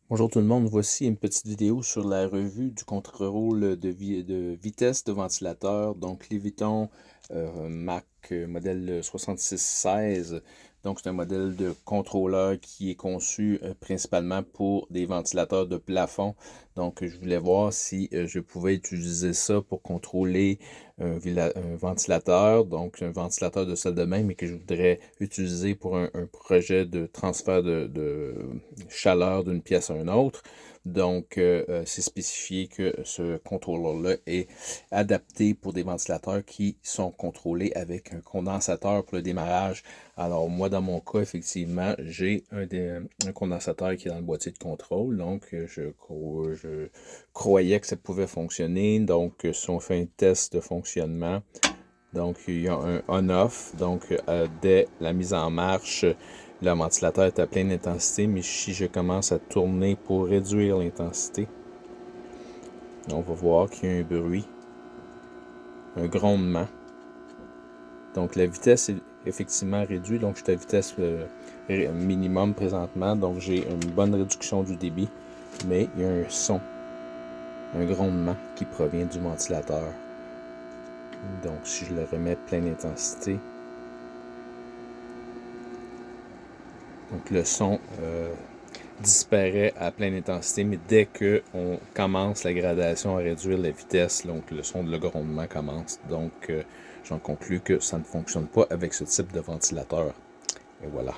Bonjour tout le monde, voici une petite vidéo sur la revue du contrôle de vitesse de ventilateur, donc Leviton Mac modèle 6616. Donc c'est un modèle de contrôleur qui est conçu principalement pour des ventilateurs de plafond. Donc je voulais voir si je pouvais utiliser ça pour contrôler un ventilateur, donc un ventilateur de salle de bain, mais que je voudrais utiliser pour un projet de transfert de chaleur d'une pièce à une autre. Donc, c'est spécifié que ce contrôleur-là est adapté pour des ventilateurs qui sont contrôlés avec un condensateur pour le démarrage. Alors, moi, dans mon cas, effectivement, j'ai un condensateur qui est dans le boîtier de contrôle. Donc, je croyais que ça pouvait fonctionner. Donc, si on fait un test de fonctionnement, donc il y a un on-off. Donc, dès la mise en marche, le ventilateur est à pleine intensité, mais si je commence à tourner pour réduire l'intensité, on va voir qu'il y a un bruit, un grondement. Donc la vitesse est effectivement réduite, donc je suis à vitesse minimum présentement, donc j'ai une bonne réduction du débit, mais il y a un son, un grondement qui provient du ventilateur. Donc si je le remets à pleine intensité, donc le son disparaît à pleine intensité, mais dès qu'on commence la gradation à réduire la vitesse, donc le son de le grondement commence. Donc j'en conclus que ça ne fonctionne pas avec ce type de ventilateur. Et voilà.